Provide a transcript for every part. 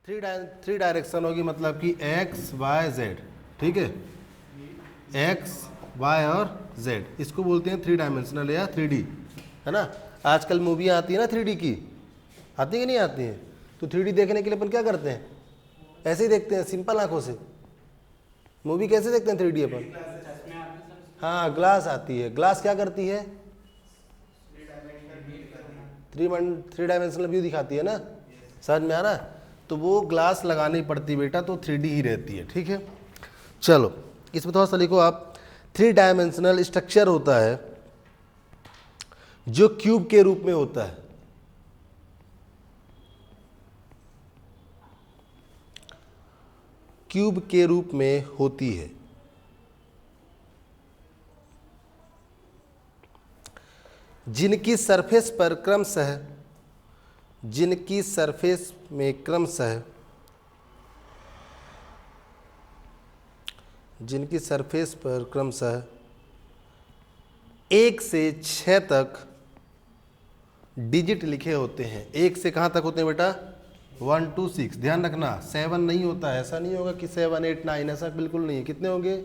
Three direction होगी, मतलब कि एक्स वाई जेड, ठीक है, एक्स वाई और जेड, इसको बोलते हैं थ्री डायमेंशनल या 3D, है ना। आजकल मूवियाँ आती है ना 3D की, आती है कि नहीं आती हैं? तो 3D देखने के लिए अपन क्या करते हैं, ऐसे ही देखते हैं सिंपल आंखों से। मूवी कैसे देखते हैं 3D अपन? हाँ, ग्लास आती है। ग्लास क्या करती है? थ्री डायमेंशनल व्यू दिखाती है ना, समझ में आ रहा है? तो वो ग्लास लगानी पड़ती बेटा, तो 3D ही रहती है, ठीक है। चलो इसमें थोड़ा सा लिखो आप, थ्री डायमेंशनल स्ट्रक्चर होता है जो क्यूब के रूप में होता है। क्यूब के रूप में होती है, जिनकी सरफेस पर क्रमशः, जिनकी सरफेस में क्रमशः, जिनकी सरफेस पर क्रमशः 1 से 6 तक डिजिट लिखे होते हैं। 1 से कहाँ तक होते हैं बेटा? 1 to 6। ध्यान रखना 7 नहीं होता है, ऐसा नहीं होगा कि 7 8 9, ऐसा बिल्कुल नहीं है। कितने होंगे?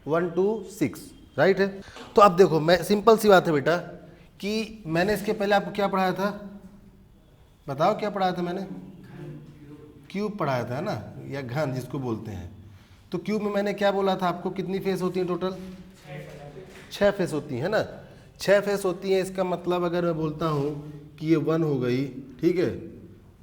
1 to 6, राइट है। तो अब देखो, मैं सिंपल सी बात है बेटा कि मैंने इसके पहले आपको क्या पढ़ाया था, बताओ क्या पढ़ाया था मैंने? क्यूब पढ़ाया था ना, या घन जिसको बोलते हैं। तो क्यूब में मैंने क्या बोला था आपको, कितनी फेस होती है टोटल? 6 फेस होती है ना, 6 फेस होती है। इसका मतलब अगर मैं बोलता हूँ कि ये 1 हो गई, ठीक है,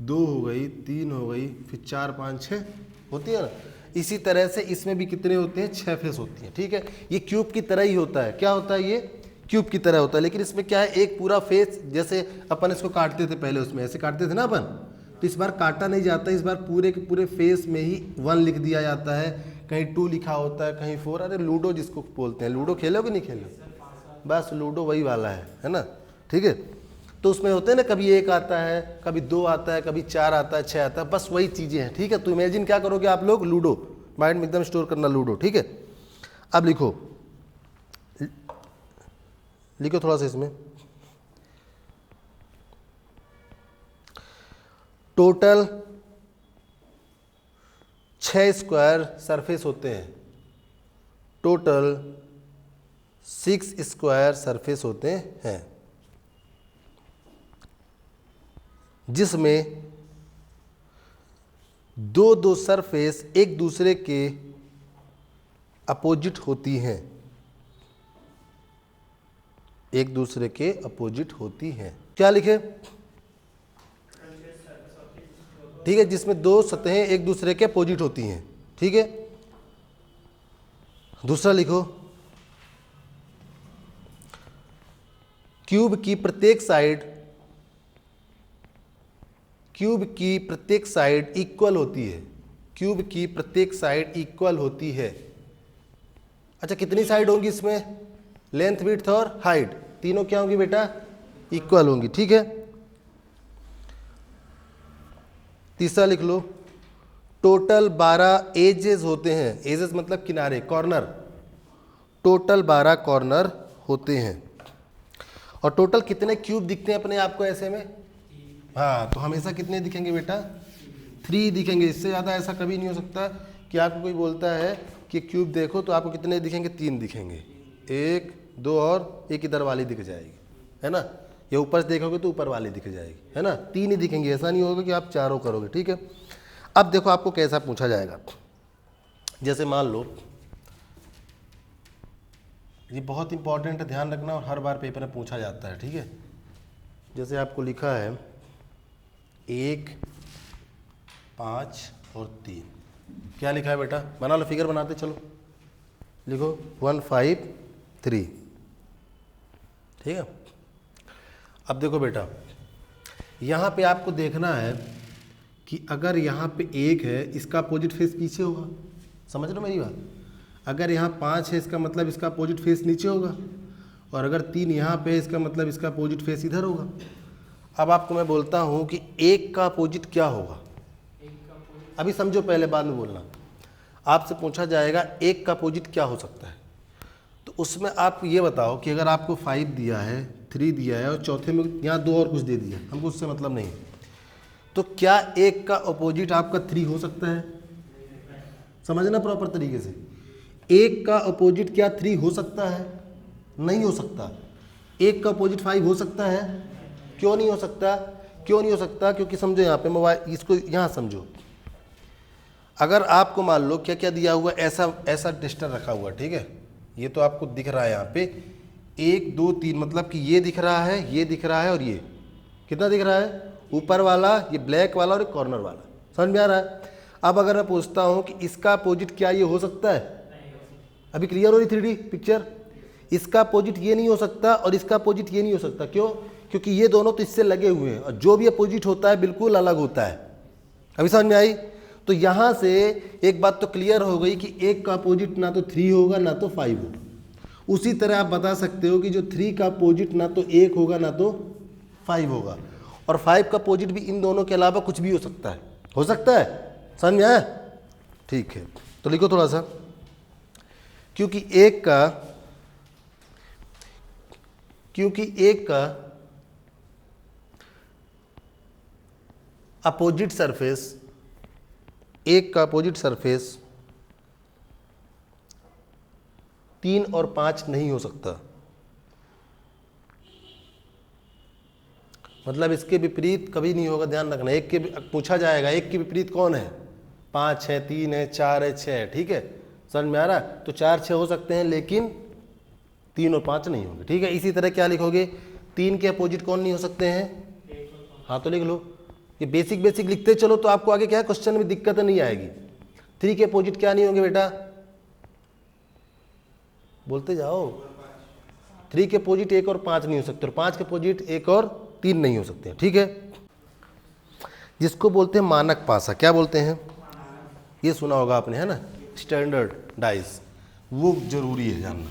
2 हो गई, 3 हो गई, फिर 4 5 6 होती है ना। इसी तरह से इसमें भी कितने होते हैं? 6 फेस होती हैं, ठीक है। ये क्यूब की तरह ही होता है। क्या होता है? ये क्यूब की तरह होता है, लेकिन इसमें क्या है, एक पूरा फेस, जैसे अपन इसको काटते थे पहले, उसमें ऐसे काटते थे ना अपन, तो इस बार काटा नहीं जाता, इस बार पूरे के पूरे फेस में ही 1 लिख दिया जाता है, कहीं 2 लिखा होता है, कहीं 4। अरे लूडो जिसको बोलते हैं, लूडो खेलो कि नहीं खेलो? बस लूडो वही वाला है ना, ठीक है। तो उसमें होते हैं ना, कभी 1 आता है, कभी 2 आता है, कभी 4 आता है, 6 आता है, बस वही चीज़ें हैं, ठीक है। तो इमेजिन क्या करोगे आप लोग? लूडो, माइंड में एकदम स्टोर करना लूडो, ठीक है। अब लिखो, लिखो थोड़ा सा इसमें, टोटल 6 स्क्वायर सरफेस होते हैं, टोटल 6 स्क्वायर सरफेस होते हैं, जिसमें 2 सरफेस एक दूसरे के अपोजिट होती हैं, एक दूसरे के अपोजिट होती हैं। क्या लिखे? ठीक है, जिसमें 2 सतहें एक दूसरे के अपोजिट होती हैं, ठीक है। दूसरा लिखो, क्यूब की प्रत्येक साइड, क्यूब की प्रत्येक साइड इक्वल होती है, क्यूब की प्रत्येक साइड इक्वल होती है। अच्छा, कितनी साइड होंगी इसमें? लेंथ, विड्थ और हाइट, तीनों क्या होंगी बेटा? इक्वल होंगी, ठीक है। तीसरा लिख लो, टोटल 12 एजेस होते हैं, एजेस मतलब किनारे, कॉर्नर, टोटल 12 कॉर्नर होते हैं। और टोटल कितने क्यूब दिखते हैं अपने आप को ऐसे में? हाँ, तो हमेशा कितने दिखेंगे बेटा? 3 दिखेंगे। इससे ज़्यादा ऐसा कभी नहीं हो सकता कि आपको कोई बोलता है कि क्यूब देखो, तो आपको कितने दिखेंगे? 3 दिखेंगे, 1 2 और एक इधर वाली दिख जाएगी, है ना। या ऊपर से देखोगे तो ऊपर वाली दिख जाएगी, है ना। 3 ही दिखेंगे, ऐसा नहीं होगा कि आप चारों करोगे, ठीक है। अब देखो आपको कैसा पूछा जाएगा, जैसे मान लो, ये बहुत इंपॉर्टेंट है, ध्यान रखना, और हर बार पेपर में पूछा जाता है, ठीक है। जैसे आपको लिखा है 1 5 और 3, क्या लिखा है बेटा? बना लो, फिगर बनाते चलो। लिखो 1 5 3, ठीक है। अब देखो बेटा, यहाँ पे आपको देखना है कि अगर यहाँ पे 1 है, इसका अपोजिट फेस पीछे होगा, समझ रहे हो मेरी बात? अगर यहाँ 5 है, इसका मतलब इसका अपोजिट फेस नीचे होगा, और अगर 3 यहाँ पे है, इसका मतलब इसका अपोजिट फेस इधर होगा। अब आपको मैं बोलता हूँ कि 1 का अपोजिट क्या होगा? अभी समझो, पहले बाद में बोलना। आपसे पूछा जाएगा 1 का अपोजिट क्या हो सकता है, तो उसमें आप ये बताओ कि अगर आपको 5 दिया है, 3 दिया है, और चौथे में यहाँ 2 और कुछ दे दिया, हमको उससे मतलब नहीं। तो क्या एक का अपोजिट आपका 3 हो सकता है? समझना प्रॉपर तरीके से, एक का अपोजिट क्या 3 हो सकता है? नहीं हो सकता। एक का अपोजिट 5 हो सकता है? क्यों नहीं हो सकता? क्यों नहीं हो सकता? क्योंकि समझो यहाँ पे मोबाइल, इसको यहाँ समझो, अगर आपको मान लो क्या क्या दिया हुआ, ऐसा टेस्टर रखा हुआ, ठीक है, ये तो आपको दिख रहा है यहाँ पे 1 2 3, मतलब कि ये दिख रहा है, ये दिख रहा है, और ये कितना दिख रहा है? ऊपर वाला, ये ब्लैक वाला और एक कॉर्नर वाला। समझ में आ रहा है? अब अगर मैं पूछता हूँ कि इसका अपोजिट क्या ये हो सकता है? अभी क्लियर हो रही 3D पिक्चर? इसका अपोजिट ये नहीं हो सकता और इसका अपोजिट ये नहीं हो सकता। क्यों? क्योंकि ये दोनों तो इससे लगे हुए हैं और जो भी अपोजिट होता है बिल्कुल अलग होता है। अभी समझ में आई? तो यहाँ से एक बात तो क्लियर हो गई कि एक का अपोजिट ना तो 3 होगा ना तो 5 होगा। उसी तरह आप बता सकते हो कि जो 3 का अपोजिट ना तो 1 होगा ना तो 5 होगा, और 5 का अपोजिट भी इन दोनों के अलावा कुछ भी हो सकता है। हो सकता है? समझ में आया? ठीक है, तो लिखो थोड़ा सा, क्योंकि एक का अपोजिट सरफेस, एक का अपोजिट सरफेस 3 और 5 नहीं हो सकता। मतलब इसके विपरीत कभी नहीं होगा, ध्यान रखना। एक के पूछा जाएगा एक के विपरीत कौन है? 5 है, 3 है, 4 है, 6 है, ठीक है, समझ में आ रहा? तो 4 6 हो सकते हैं लेकिन 3 और 5 नहीं होंगे, ठीक है। इसी तरह क्या लिखोगे? 3 के अपोजिट कौन नहीं हो सकते हैं? हाँ तो लिख लो, ये बेसिक लिखते चलो तो आपको आगे क्या है क्वेश्चन में दिक्कत नहीं आएगी। 3 के अपोजिट क्या नहीं होंगे बेटा? बोलते जाओ। 3 के अपोजिट 1 और 5 नहीं हो सकते, और 5 के अपोजिट 1 और 3 नहीं हो सकते, ठीक है। जिसको बोलते हैं मानक पासा, क्या बोलते हैं? ये सुना होगा आपने, है ना, स्टैंडर्ड डाइस, वो जरूरी है जानना।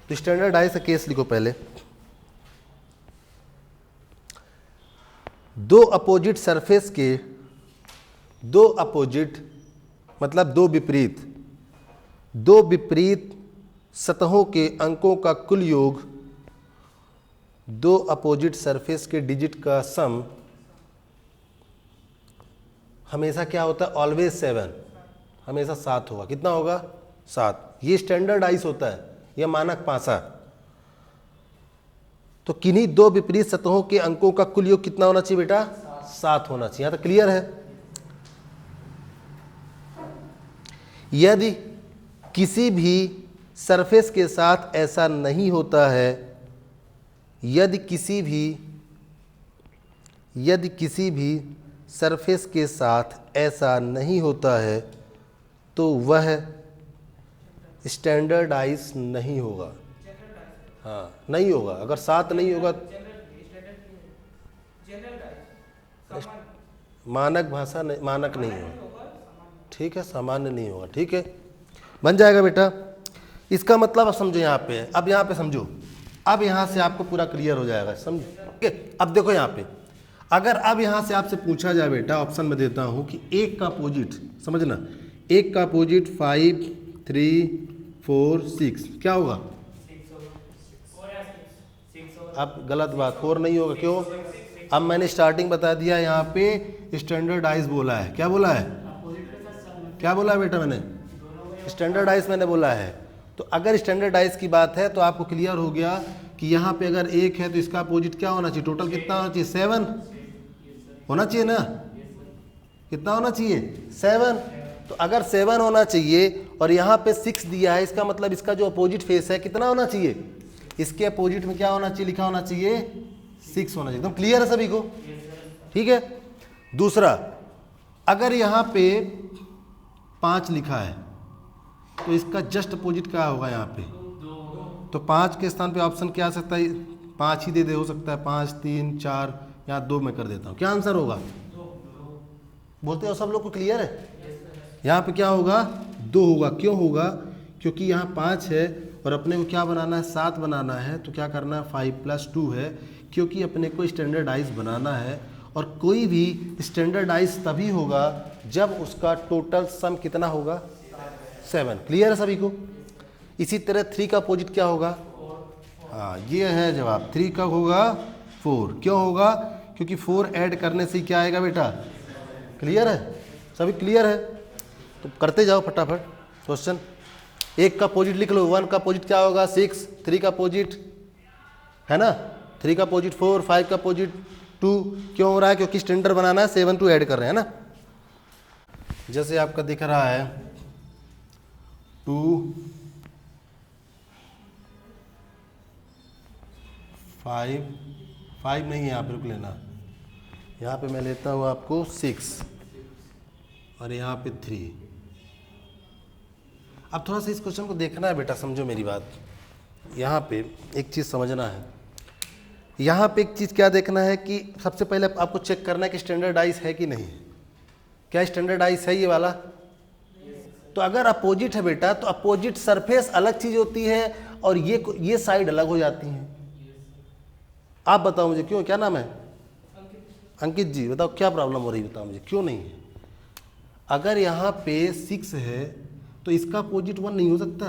तो स्टैंडर्ड डाइस का केस लिखो पहले। दो अपोजिट सरफेस के, दो अपोजिट मतलब दो विपरीत सतहों के अंकों का कुल योग, दो अपोजिट सरफेस के डिजिट का सम हमेशा क्या होता है? ऑलवेज 7, हमेशा 7 होगा। कितना होगा? 7। ये स्टैंडर्ड आइस होता है, यह मानक पासा। तो किन्हीं दो विपरीत सतहों के अंकों का कुल योग कितना होना चाहिए बेटा? 7 होना चाहिए। यहां तक क्लियर है? यदि किसी भी सरफेस के साथ ऐसा नहीं होता है, यदि किसी भी सरफेस के साथ ऐसा नहीं होता है तो वह स्टैंडर्डाइज नहीं होगा। हाँ नहीं होगा, अगर 7 नहीं होगा, मानक भाषा नहीं, मानक नहीं होगा, ठीक है, सामान्य नहीं होगा, ठीक है, बन जाएगा बेटा। इसका मतलब अब समझो यहाँ पे, अब यहाँ पे समझो, अब यहाँ से आपको पूरा क्लियर हो जाएगा, समझो, ठीक है। अब देखो यहाँ पे, अगर अब यहाँ से आपसे पूछा जाए बेटा, ऑप्शन में देता हूँ कि एक का अपोजिट, समझना, एक का अपोजिट 5 3 4 6 क्या होगा? अब गलत बात, 4 नहीं होगा। क्यों? अब मैंने स्टार्टिंग बता दिया, यहाँ पे स्टैंडर्डाइज बोला है। क्या बोला है? क्या बोला है बेटा? मैंने स्टैंडर्डाइज मैंने बोला है। तो अगर स्टैंडर्डाइज की बात है तो आपको क्लियर हो गया कि यहाँ पे अगर 1 है तो इसका अपोजिट क्या होना चाहिए? टोटल कितना होना चाहिए? 7 होना चाहिए ना? कितना होना चाहिए? 7। तो अगर 7 होना चाहिए और यहाँ पे 6 दिया है, इसका मतलब इसका जो अपोजिट फेस है कितना होना चाहिए? इसके अपोजिट में क्या होना चाहिए? लिखा होना चाहिए 6 होना चाहिए। एकदम क्लियर है सभी को? ठीक है। दूसरा, अगर यहाँ पे 5 लिखा है तो इसका जस्ट अपोजिट क्या होगा यहाँ पे? तो 5 के स्थान पे ऑप्शन क्या आ सकता है? 5 ही दे हो सकता है, 5 3 4, यहाँ 2 मैं कर देता हूँ। क्या आंसर होगा? बोलते हो सब लोग को? क्लियर है? यहाँ पे क्या होगा? 2 होगा। क्यों होगा? क्योंकि यहाँ 5 है और अपने को क्या बनाना है? 7 बनाना है। तो क्या करना है? 5 + 2 है, क्योंकि अपने को स्टैंडर्डाइज बनाना है। और कोई भी स्टैंडर्डाइज तभी होगा जब उसका टोटल सम कितना होगा? 7। क्लियर है सभी को? इसी तरह 3 का अपोजिट क्या होगा? हाँ, ये है जवाब। 3 का होगा 4। क्यों होगा? क्योंकि 4 ऐड करने से क्या आएगा बेटा, क्लियर है, सभी क्लियर है। तो करते जाओ फटाफट क्वेश्चन। 1 का अपोजिट लिख लो, 1 का अपोजिट क्या होगा 6, 3 का अपोजिट है ना, 3 का अपोजिट 4, 5 का अपोजिट 2। क्यों हो रहा है, क्योंकि स्टैंडर्ड बनाना है, 7 2 ऐड कर रहे हैं ना। जैसे आपका दिख रहा है 2 5 नहीं है, यहाँ पे रुक लेना, यहाँ पे मैं लेता हूँ आपको 6 और यहाँ पे 3। अब थोड़ा सा इस क्वेश्चन को देखना है बेटा, समझो मेरी बात। यहाँ पे एक चीज़ समझना है, यहाँ पे एक चीज़ क्या देखना है कि सबसे पहले आपको चेक करना है कि स्टैंडर्डाइज है कि नहीं। क्या स्टैंडर्डाइज है ये वाला? तो अगर अपोजिट है बेटा तो अपोजिट सरफेस अलग चीज़ होती है और ये साइड अलग हो जाती है। आप बताओ मुझे क्यों, क्या नाम है? अंकित जी, बताओ क्या प्रॉब्लम हो रही, बताओ मुझे क्यों नहीं है। अगर यहाँ पे 6 है तो इसका अपोजिट 1 नहीं हो सकता?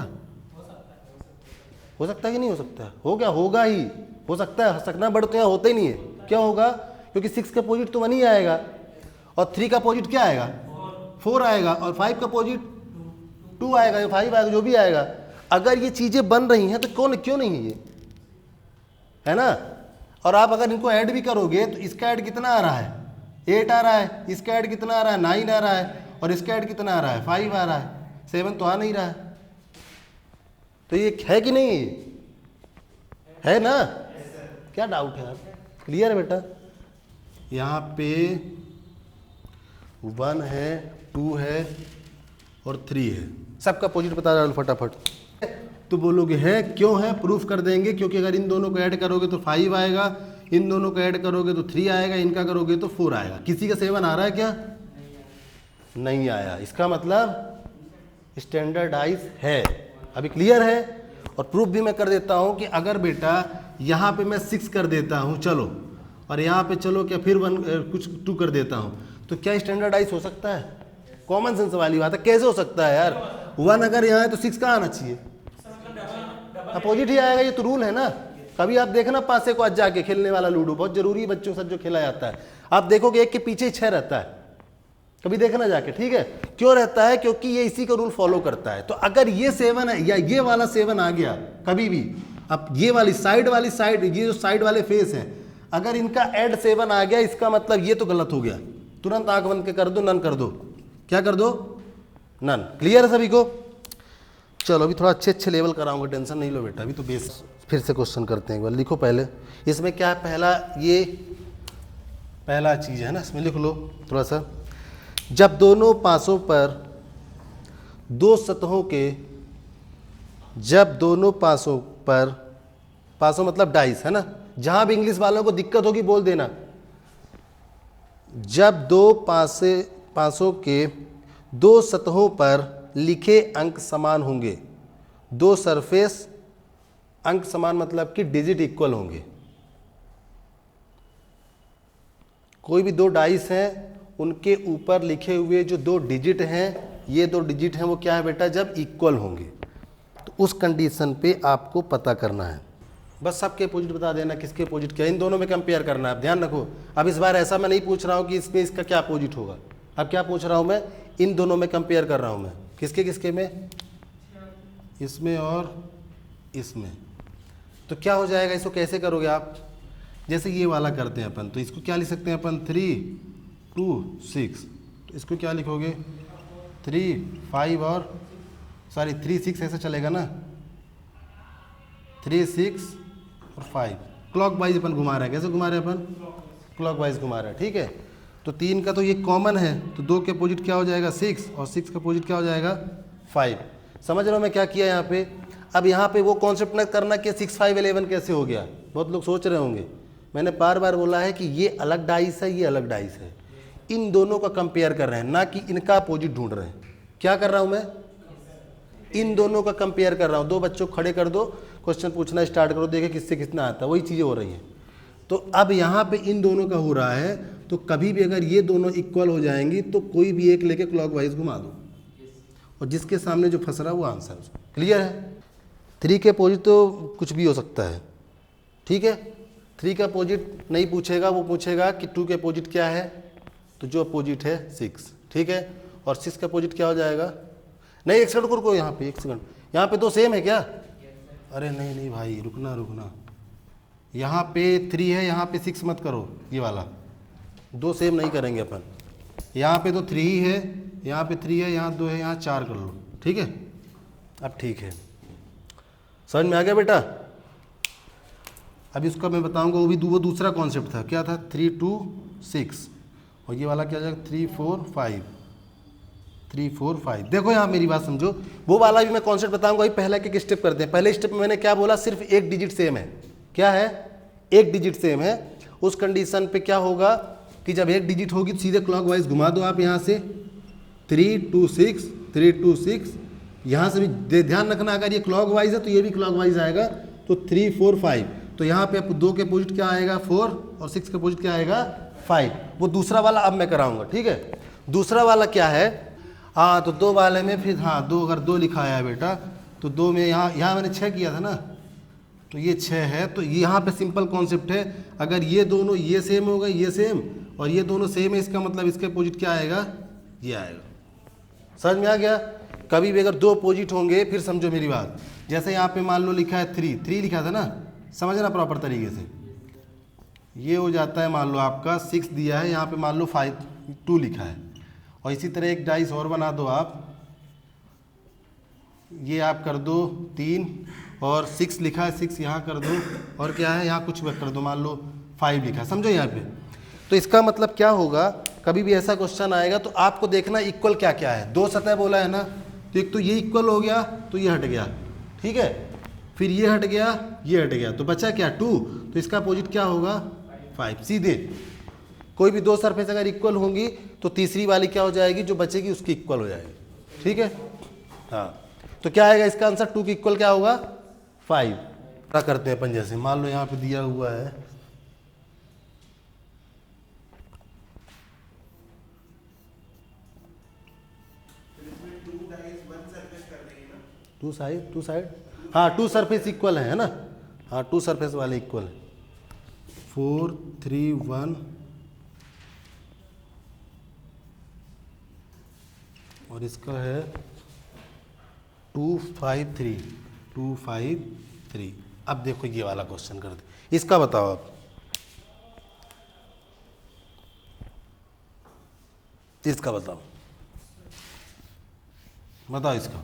हो सकता है कि नहीं हो सकता? हो गया, होगा ही, हो सकता है, सकना बट तो यहाँ होता ही नहीं है। क्या होगा, क्योंकि 6 का अपोजिट तो 1 ही आएगा और 3 का अपोजिट क्या आएगा 4 आएगा और 5 का अपोजिट 2 आएगा या 5 आएगा, जो भी आएगा। अगर ये चीज़ें बन रही हैं तो क्यों नहीं है ये, है ना। और आप अगर इनको ऐड भी करोगे तो इसका ऐड कितना आ रहा है 8 आ रहा है, इसका ऐड कितना आ रहा है 9 आ रहा है और इसका ऐड कितना आ रहा है 5 आ रहा है, 7 तो आ नहीं रहा है। तो ये है कि नहीं है ना? क्या डाउट है? क्लियर है बेटा? यहाँ पे 1 है, 2 है और 3 है, सबका अपोजिट बता रहा हूँ फटाफट। तो बोलोगे है, क्यों है, प्रूफ कर देंगे। क्योंकि अगर इन दोनों को ऐड करोगे तो 5 आएगा, इन दोनों को ऐड करोगे तो 3 आएगा, इनका करोगे तो 4 आएगा। किसी का 7 आ रहा है क्या? नहीं आया। इसका मतलब स्टैंडर्डाइज है। अभी क्लियर है? और प्रूफ भी मैं कर देता हूं कि अगर बेटा यहाँ पे मैं 6 कर देता हूं चलो, और यहाँ पे चलो क्या फिर 2 कर देता हूं, तो क्या स्टैंडर्डाइज हो सकता है? कॉमन सेंस वाली बात है, कैसे हो सकता है यार? 1 अगर यहाँ है तो 6 कहाँ आना चाहिए? अपोजिट ही आएगा, ये तो रूल है ना। कभी आप देखना पासे को आज जाके खेलने वाला लूडो बहुत जरूरी है बच्चों के साथ जो खेला जाता है, आप देखोगे 1 के पीछे 6 रहता है, कभी देखना जाके, ठीक है। क्यों रहता है? क्योंकि ये इसी का रूल फॉलो करता है। तो अगर ये 7 है या ये वाला 7 आ गया कभी भी, अब ये वाली साइड ये जो साइड वाले फेस हैं, अगर इनका ऐड 7 आ गया, इसका मतलब ये तो गलत हो गया। तुरंत आंख बंद के कर दो, नन कर दो। क्या कर दो? नन। क्लियर है सभी को? चलो अभी थोड़ा अच्छे लेवल कराऊंगा, टेंशन नहीं लो बेटा। अभी तो बेस फिर से क्वेश्चन करते हैं, एक बार लिखो पहले। इसमें क्या है, पहला चीज़ है ना, इसमें लिख लो थोड़ा सा। जब दोनों पासों पर दो सतहों के, जब दोनों पासों पर, पासों मतलब डाइस है ना, जहां भी इंग्लिश वालों को दिक्कत होगी बोल देना। जब दो पासों के दो सतहों पर लिखे अंक समान होंगे, दो सरफेस अंक समान मतलब कि डिजिट इक्वल होंगे। कोई भी 2 डाइस हैं, उनके ऊपर लिखे हुए जो 2 डिजिट हैं, ये 2 डिजिट हैं, वो क्या है बेटा, जब इक्वल होंगे। तो उस कंडीशन पे आपको पता करना है। बस सबके अपोजिट बता देना, किसके अपोजिट क्या, इन दोनों में कंपेयर करना है। ध्यान रखो, अब इस बार ऐसा मैं नहीं पूछ रहा हूँ कि इसमें इसका क्या अपोजिट होगा। अब क्या पूछ रहा हूँ मैं, इन दोनों में कंपेयर कर रहा हूँ मैं। किसके किसके में? इसमें और इसमें। तो क्या हो जाएगा, इसको कैसे करोगे आप? जैसे ये वाला करते हैं अपन, तो इसको क्या लिख सकते हैं अपन, 3 2 6। तो इसको क्या लिखोगे, 3 5 और 3 6 ऐसा चलेगा ना, 3 6 और 5। क्लॉक वाइज अपन घुमा रहे हैं। कैसे घुमा रहे हैं अपन? क्लॉक वाइज घुमा रहे हैं, ठीक है। तो 3 का तो ये कॉमन है, तो 2 के अपोजिट क्या हो जाएगा 6 और 6 का अपोजिट क्या हो जाएगा 5। समझ रहे हो मैं क्या किया यहाँ पे? अब यहाँ पे वो कॉन्सेप्ट न करना कि 6 5 11 कैसे हो गया। बहुत लोग सोच रहे होंगे, मैंने बार बार बोला है कि ये अलग डाइस है, ये अलग डाइस है। इन दोनों का कंपेयर कर रहे हैं, ना कि इनका अपोजिट ढूंढ रहे हैं। क्या कर रहा हूँ मैं? इन दोनों का कंपेयर कर रहा हूँ। 2 बच्चों को खड़े कर दो, क्वेश्चन पूछना स्टार्ट करो, देखे किससे कितना आता है, वही चीज़ें हो रही हैं। तो अब यहाँ पे इन दोनों का हो रहा है, तो कभी भी अगर ये दोनों इक्वल हो जाएंगी तो कोई भी एक लेके क्लॉकवाइज घुमा दो, और जिसके सामने जो फंस रहा है वो आंसर है। क्लियर है? 3 के अपोजिट तो कुछ भी हो सकता है, ठीक है। 3 का अपोजिट नहीं पूछेगा, वो पूछेगा कि 2 के अपोजिट क्या है, तो जो अपोजिट है 6, ठीक है। और 6 का अपोजिट क्या हो जाएगा, नहीं एक सेकंड रुको, यहाँ पे एक सेकंड, यहाँ पे 2 सेम है क्या, अरे नहीं नहीं भाई रुकना रुकना, यहाँ पे 3 है, यहाँ पे 6 मत करो, ये वाला 2 सेम नहीं करेंगे अपन, यहाँ पे तो 3 ही है, यहाँ पे 3 है, यहाँ 2 है, यहाँ 4 कर लो, ठीक है। अब ठीक है, समझ में आ गया बेटा। अभी उसका मैं बताऊंगा, वो दूसरा कॉन्सेप्ट था, क्या था, 3 2 6, और ये वाला क्या हो जाएगा 3 4 5, 3 4 5। देखो यहाँ मेरी बात समझो, वो वाला भी मैं कॉन्सेप्ट बताऊंगा, अभी पहला एक स्टेप करते हैं। पहले स्टेप में मैंने क्या बोला, सिर्फ एक डिजिट सेम है, क्या है, एक डिजिट सेम है। उस कंडीशन पे क्या होगा कि जब एक डिजिट होगी तो सीधे क्लॉकवाइज घुमा दो आप यहाँ से, 3 2 6 3 2 6, यहाँ से भी ध्यान रखना, अगर ये क्लॉकवाइज है तो ये भी क्लॉकवाइज आएगा, तो 3 4 5, तो यहाँ पे 2 के अपोजिट क्या आएगा 4, और 6 के अपोजिट क्या आएगा 5। वो दूसरा वाला अब मैं कराऊंगा, ठीक है। दूसरा वाला क्या है, हाँ तो 2 वाले में फिर, हाँ 2, अगर 2 लिखा है बेटा, तो 2 में यहाँ मैंने 6 किया था ना, तो ये 6 है, तो यहाँ पे सिंपल कॉन्सेप्ट है, अगर ये दोनों ये सेम हो गए, ये सेम और ये दोनों सेम है, इसका मतलब इसके अपोजिट क्या आएगा, ये आएगा। समझ में आ गया। कभी भी अगर 2 अपोजिट होंगे, फिर समझो मेरी बात, जैसे यहाँ पे मान लो लिखा है 3 लिखा था ना, समझना प्रॉपर तरीके से, ये हो जाता है मान लो आपका 6 दिया है, यहाँ पे मान लो 5 2 लिखा है, और इसी तरह एक डाइस और बना दो आप, ये आप कर दो 3, और 6 लिखा है 6 यहाँ कर दो, और क्या है यहाँ कुछ कर दो, मान लो 5 लिखा है, समझो यहाँ पे। तो इसका मतलब क्या होगा, कभी भी ऐसा क्वेश्चन आएगा तो आपको देखना इक्वल क्या क्या है। 2 सतह बोला है ना, तो एक तो ये इक्वल हो गया, तो ये हट गया, ठीक है, फिर ये हट गया, ये हट गया, तो बचा क्या 2, तो इसका अपोजिट क्या होगा 5। सीधे कोई भी 2 सरफेस अगर इक्वल होंगी तो तीसरी वाली क्या हो जाएगी, जो बचेगी उसकी इक्वल हो जाएगी, ठीक है। हाँ तो क्या आएगा इसका आंसर, 2 की इक्वल क्या होगा 5। क्या करते हैं अपन, जैसे मान लो यहाँ पे दिया हुआ है 2 साइड, हाँ 2 सरफेस इक्वल है ना, हाँ 2 सरफेस वाले इक्वल है, 4 3 1 और इसका है 2 5 3। अब देखो ये वाला क्वेश्चन कर दे, इसका बताओ आप, इसका बताओ इसका।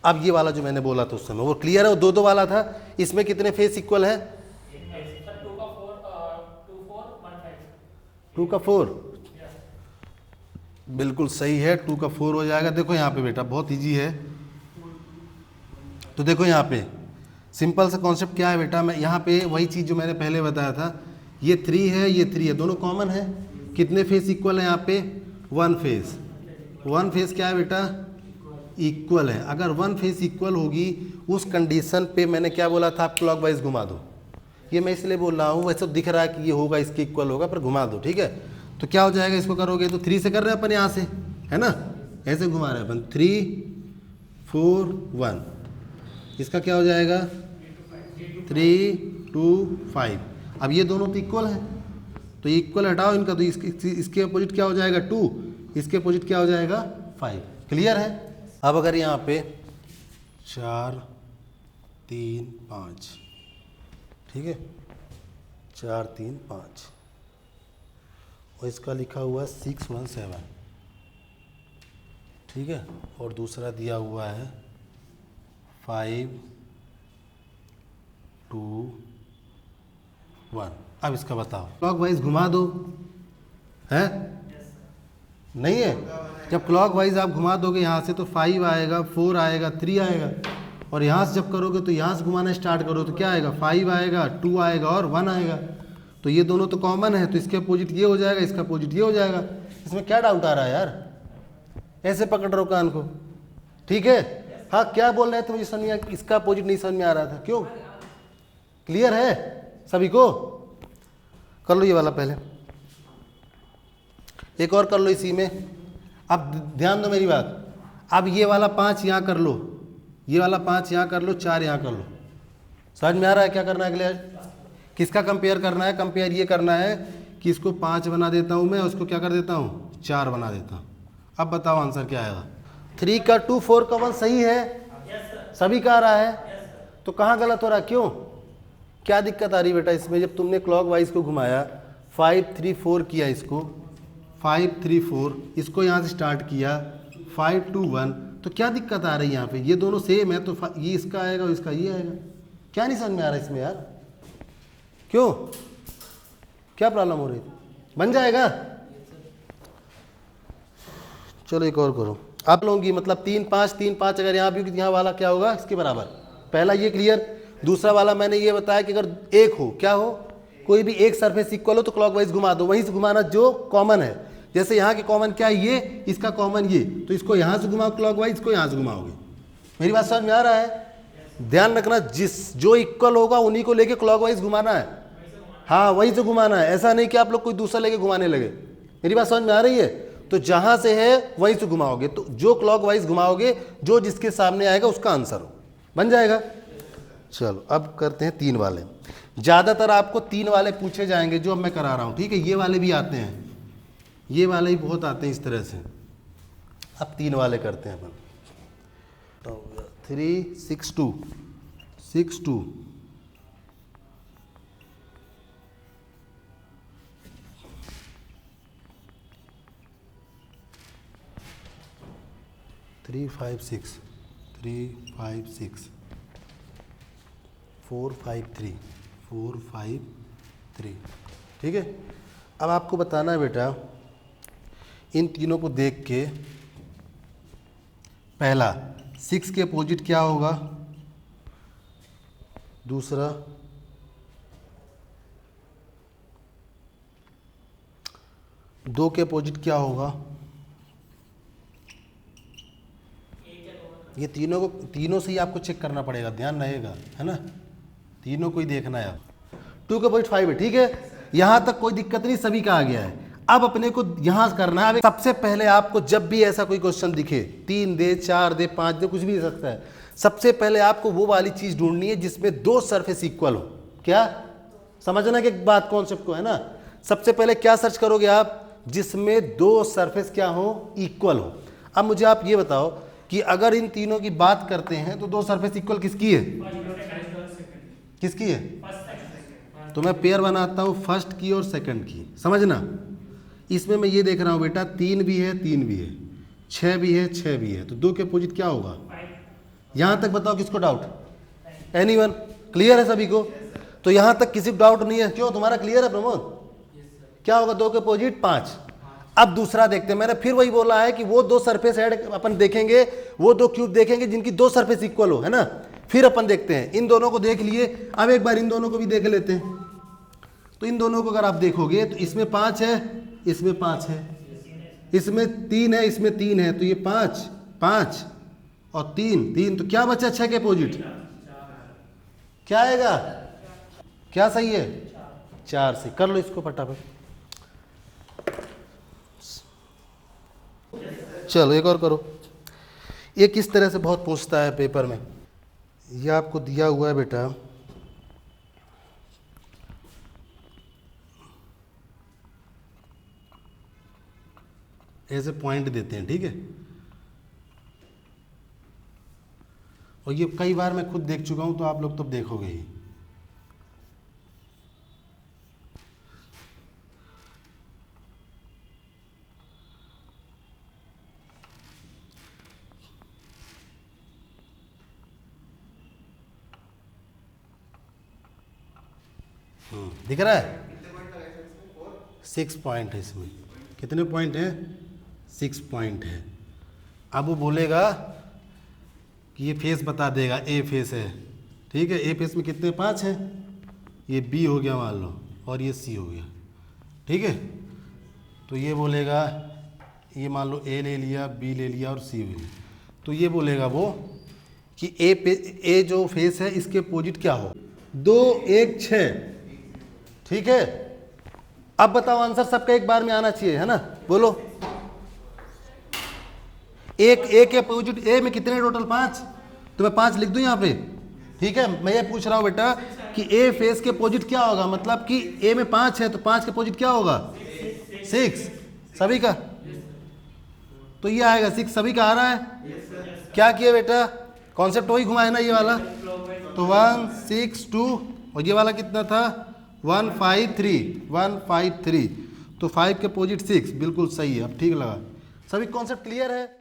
अब ये वाला जो मैंने बोला था उस समय वो क्लियर है, वो 2 2 वाला था, इसमें कितने फेस इक्वल है, 2 का 4, बिल्कुल सही है, 2 का 4 हो जाएगा। देखो यहाँ पे बेटा बहुत इजी है, तो देखो यहाँ पे सिंपल सा कॉन्सेप्ट क्या है बेटा, मैं यहाँ पे वही चीज़ जो मैंने पहले बताया था, ये 3 है, ये 3 है, दोनों कॉमन है, कितने फेस इक्वल है यहाँ पे 1 फेस, 1 फेस क्या है बेटा इक्वल है। अगर 1 फेस इक्वल होगी उस कंडीशन पे मैंने क्या बोला था, आप क्लॉकवाइज घुमा दो, ये मैं इसलिए बोल रहा हूँ, वैसे दिख रहा है कि ये होगा इसके इक्वल होगा, पर घुमा दो, ठीक है। तो क्या हो जाएगा, इसको करोगे तो 3 से कर रहे हैं अपन यहाँ से, है ना, ऐसे घुमा रहे हैं अपन, 3 4 1, इसका क्या हो जाएगा 3 2 5। अब ये दोनों तो इक्वल हैं, तो इक्वल हटाओ इनका, तो इसके अपोजिट क्या हो जाएगा 2, इसके अपोजिट क्या हो जाएगा 5। क्लियर है। अब अगर यहाँ पे 4 3 5, ठीक है, 4 3 5, और इसका लिखा हुआ है 6 1 7, ठीक है, और दूसरा दिया हुआ है 5 2 1। अब इसका बताओ, क्लॉकवाइज घुमा दो, है नहीं है, जब क्लॉकवाइज आप घुमा दोगे यहाँ से तो 5 आएगा, 4 आएगा, 3 आएगा, और यहाँ से जब करोगे तो यहाँ से घुमाना स्टार्ट करो तो क्या आएगा 5 आएगा, 2 आएगा और 1 आएगा, तो ये दोनों तो कॉमन है, तो इसके अपोजिट ये हो जाएगा, इसका अपोजिट ये हो जाएगा। इसमें क्या डाउट आ रहा है यार, ऐसे पकड़ रहो कान को, ठीक है। हाँ क्या बोल रहे थे, मुझे समझ में, इसका अपोजिट नहीं समझ में आ रहा था, क्यों, क्लियर है सभी को। कर लो ये वाला पहले, एक और कर लो इसी में। अब ध्यान दो मेरी बात, अब ये वाला 5 यहाँ कर लो, ये वाला 5 यहाँ कर लो, 4 यहाँ कर लो, समझ में आ रहा है क्या करना है अगले। किसका कंपेयर करना है? कंपेयर ये करना है कि इसको 5 बना देता हूँ मैं, उसको क्या कर देता हूँ 4 बना देता हूँ। अब बताओ आंसर क्या आएगा? 3 का 2 4 का 1 सही है, सभी का आ रहा है, तो कहाँ गलत हो रहा है? क्यों, क्या दिक्कत आ रही बेटा इसमें? जब तुमने क्लॉक वाइज को घुमाया 5 3 4 किया, इसको 5 3 4, इसको यहाँ से स्टार्ट किया 5 2 1, तो क्या दिक्कत आ रही है यहाँ पे? ये दोनों सेम है तो ये इसका आएगा और इसका ये आएगा। क्या नहीं समझ में आ रहा है इसमें यार? क्यों, क्या प्रॉब्लम हो रही थी? बन जाएगा? चलो एक और करो आप लोगों की, मतलब 3 5 3 5, अगर यहाँ भी यहाँ वाला क्या होगा इसके बराबर। पहला ये क्लियर। दूसरा वाला मैंने ये बताया कि अगर एक हो, क्या हो, कोई भी एक सरफेस इक्वल हो तो क्लॉकवाइज घुमा दो, वहीं से घुमाना जो कॉमन है। जैसे यहाँ के कॉमन क्या है? ये, इसका कॉमन ये, तो इसको यहाँ से घुमाओ क्लॉकवाइज, इसको यहाँ से घुमाओगे। मेरी बात समझ में आ रहा है? ध्यान रखना, जो इक्वल होगा उन्हीं को लेके क्लॉकवाइज घुमाना है। हाँ, वहीं से घुमाना है, ऐसा नहीं कि आप लोग कोई दूसरा लेके घुमाने लगे। मेरी बात समझ में आ रही है? तो जहां से है वहीं से घुमाओगे, तो जो क्लॉकवाइज घुमाओगे जो जिसके सामने आएगा उसका आंसर हो, बन जाएगा। चलो अब करते हैं 3 वाले। ज़्यादातर आपको 3 वाले पूछे जाएंगे जो अब मैं करा रहा हूँ, ठीक है? ये वाले भी आते हैं, ये वाले ही बहुत आते हैं इस तरह से। अब 3 वाले करते हैं अपन। 3 6 2 6 2 3 5 6 3 5 6 4 5 3 4 5 3, ठीक है? अब आपको बताना है बेटा इन तीनों को देख के, पहला 6 के अपोजिट क्या होगा, दूसरा 2 के अपोजिट क्या होगा, ये तीनों से ही आपको चेक करना पड़ेगा, ध्यान रहेगा, है ना? तीनों को ही देखना है। 2 के अपोजिट 5 है, ठीक है? यहाँ तक कोई दिक्कत नहीं, सभी का आ गया है। अब अपने को यहाँ करना है। सबसे पहले आपको जब भी ऐसा कोई क्वेश्चन दिखे, 3 दे 4 दे 5 दे, कुछ भी दे सकता है, सबसे पहले आपको वो वाली चीज ढूंढनी है जिसमें 2 सरफेस इक्वल हो। क्या समझना कि बात कॉन्सेप्ट को, है ना? सबसे पहले क्या सर्च करोगे आप? जिसमें 2 सरफेस क्या हो, इक्वल हो। अब मुझे आप ये बताओ कि अगर इन तीनों की बात करते हैं तो 2 सरफेस इक्वल किसकी है? किसकी है? तो मैं पेयर बनाता हूं फर्स्ट की और सेकंड की, समझना। इसमें मैं ये देख रहा हूं बेटा 3 भी है 3 भी है, 6 भी है 6 भी है, तो 2 के अपोजिट क्या होगा? यहां तक बताओ किसको डाउट? एनीवन? क्लियर है सभी को? तो यहां तक किसी को डाउट नहीं है? क्यों, तुम्हारा क्लियर है प्रमोद? क्या होगा 2 के अपोजिट 5। अब दूसरा देखते हैं, मैंने फिर वही बोला है कि वो 2 सरफेस ऐड अपन देखेंगे, वो 2 क्यूब देखेंगे जिनकी 2 सरफेस इक्वल हो, है ना? फिर अपन देखते हैं, इन दोनों को देख लिए, अब एक बार इन दोनों को भी देख लेते हैं। तो इन दोनों को अगर आप देखोगे तो इसमें 5 है, इसमें 5 है, इसमें 3 है, इसमें 3 है, तो ये 5 5 और 3 3, तो क्या बचा 6 के अपोजिट? क्या आएगा? क्या सही है? 4 से। कर लो इसको फटाफट। चलो एक और करो। ये किस तरह से बहुत पूछता है पेपर में। ये आपको दिया हुआ है बेटा, ऐसे पॉइंट देते हैं, ठीक है? और ये कई बार मैं खुद देख चुका हूं, तो आप लोग तो देखोगे ही। दिख रहा है? 6 पॉइंट है इसमें। कितने पॉइंट हैं? 6 पॉइंट है। अब वो बोलेगा कि ये फेस बता देगा, ए फेस है, ठीक है? ए फेस में कितने? 5 हैं। ये बी हो गया मान लो, और ये सी हो गया, ठीक है? तो ये बोलेगा, ये मान लो ए ले लिया, बी ले लिया और सी ले लिया, तो ये बोलेगा वो कि ए जो फेस है इसके अपोजिट क्या हो? 2 1 6, ठीक है? अब बताओ आंसर सबका एक बार में आना चाहिए, है ना? बोलो। एक ए के अपोजिट, ए में कितने टोटल? 5, तो मैं 5 लिख दूं यहाँ पे, ठीक है, मैं ये पूछ रहा हूँ बेटा कि ए फेस के अपोजिट क्या होगा, मतलब कि ए में 5 है तो 5 के अपोजिट क्या होगा 6 सभी का, तो ये आएगा 6 सभी का आ रहा है। क्या किया बेटा, कॉन्सेप्ट वही घुमाए ना ये वाला, तो 1 6 2 और ये वाला कितना था 153, तो 5 के अपोजिट 6 बिल्कुल सही है। अब ठीक लगा, सभी कॉन्सेप्ट क्लियर है।